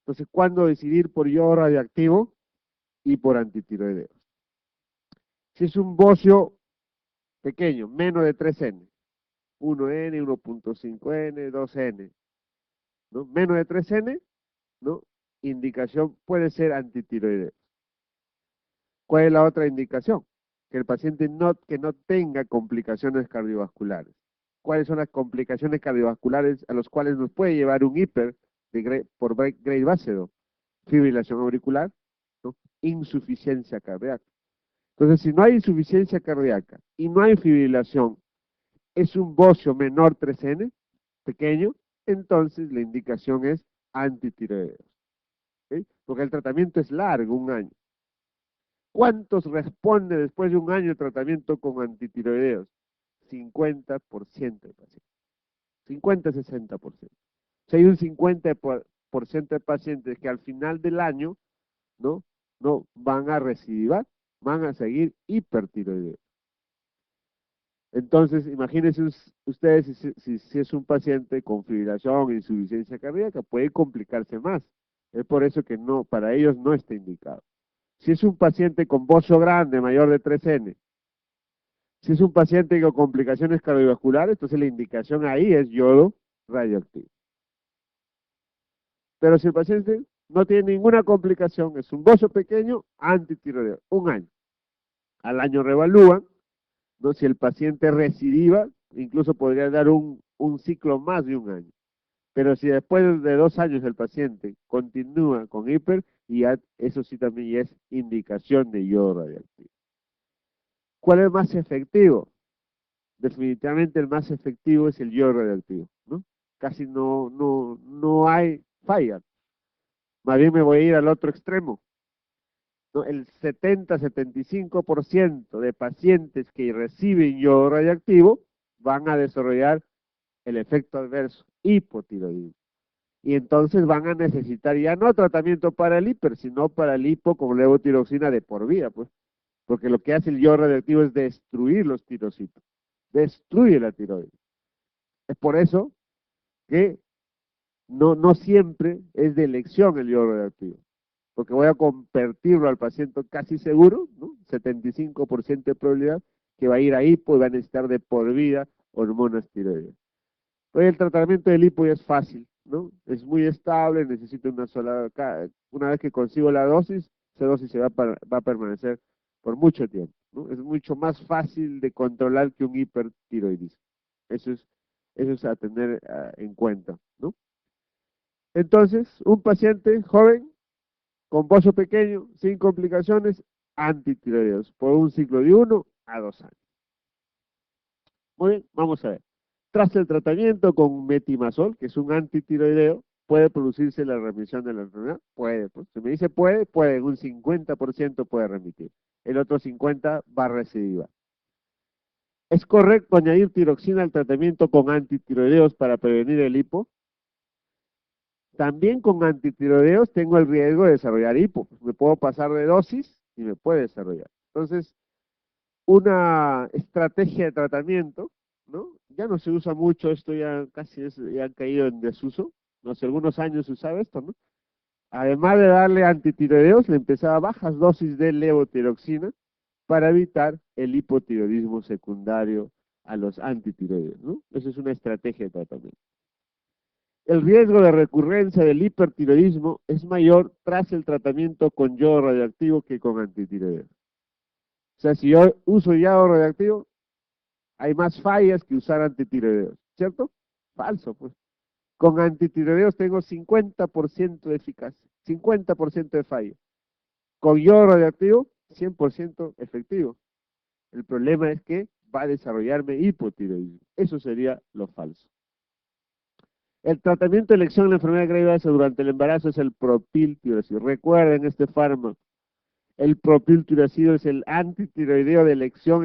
Entonces, ¿cuándo decidir por yodo radioactivo y por antitiroideos? Si es un bocio pequeño, menos de 3N, 1N, 1.5N, 2N, ¿no? Menos de 3N, ¿no? Indicación puede ser antitiroideo. ¿Cuál es la otra indicación? Que el paciente que no tenga complicaciones cardiovasculares. ¿Cuáles son las complicaciones cardiovasculares a las cuales nos puede llevar un hiper por grade base 2? Fibrilación auricular, ¿no? Insuficiencia cardíaca. Entonces, si no hay insuficiencia cardíaca y no hay fibrilación, es un bocio menor 3N, pequeño, entonces la indicación es antitiroideos. ¿Sí? Porque el tratamiento es largo, un año. ¿Cuántos responde después de un año de tratamiento con antitiroideos? 50% de pacientes. 50-60%. O sea, hay un 50% de pacientes que al final del año no, no van a recidivar, van a seguir hipertiroideos. Entonces, imagínense ustedes si es un paciente con fibrilación e insuficiencia cardíaca, puede complicarse más. Es por eso que no, para ellos no está indicado. Si es un paciente con bocio grande, mayor de 3N, si es un paciente con complicaciones cardiovasculares, entonces la indicación ahí es yodo radioactivo. Pero si el paciente no tiene ninguna complicación, es un bocio pequeño, antitiroideo, un año. Al año reevalúan, ¿no? Si el paciente recidiva, incluso podría dar un ciclo más de un año. Pero si después de 2 años el paciente continúa con hiper, y ya, eso sí también ya es indicación de yodo radioactivo. ¿Cuál es más efectivo? Definitivamente el más efectivo es el yodo radioactivo, ¿no? Casi no hay falla. Más bien me voy a ir al otro extremo, ¿no? El 70-75% de pacientes que reciben yodo radioactivo van a desarrollar el efecto adverso, hipotiroidismo. Y entonces van a necesitar ya no tratamiento para el hiper, sino para el hipo con levotiroxina de por vida, pues. Porque lo que hace el yodo radioactivo es destruir los tirocitos, destruye la tiroides. Es por eso que no siempre es de elección el yodo radioactivo, porque voy a convertirlo al paciente casi seguro, ¿no? 75% de probabilidad que va a ir a hipo y va a necesitar de por vida hormonas tiroides. Pues el tratamiento del hipo ya es fácil, ¿no? Es muy estable, necesito una vez que consigo la dosis, esa dosis va a permanecer por mucho tiempo, ¿no? Es mucho más fácil de controlar que un hipertiroidismo. Eso es a tener en cuenta, ¿no? Entonces, un paciente joven, con bocio pequeño, sin complicaciones, antitiroideos, por un ciclo de 1 a 2 años. Muy bien, vamos a ver. Tras el tratamiento con metimazol, que es un antitiroideo, ¿puede producirse la remisión de la enfermedad? Puede, pues. Si me dice puede, un 50% puede remitir. El otro 50% va a recidivar. ¿Es correcto añadir tiroxina al tratamiento con antitiroideos para prevenir el hipo? También con antitiroideos tengo el riesgo de desarrollar hipo. Me puedo pasar de dosis y me puede desarrollar. Entonces, una estrategia de tratamiento, ¿no? Ya no se usa mucho, esto ya casi ya han caído en desuso. No sé, algunos años se usaba esto, ¿no? Además de darle antitiroideos, le empezaba bajas dosis de levotiroxina para evitar el hipotiroidismo secundario a los antitiroideos, ¿no? Esa es una estrategia de tratamiento. El riesgo de recurrencia del hipertiroidismo es mayor tras el tratamiento con yodo radioactivo que con antitiroideos. O sea, si yo uso yodo radioactivo, hay más fallas que usar antitiroideos, ¿cierto? Falso, pues. Con antitiroideos tengo 50% de eficacia, 50% de falla. Con yodo radioactivo, 100% efectivo. El problema es que va a desarrollarme hipotiroidismo. Eso sería lo falso. El tratamiento de elección de la enfermedad grave durante el embarazo es el propiltiroacido. Recuerden este fármaco. El propiltiroacido es el antitiroideo de elección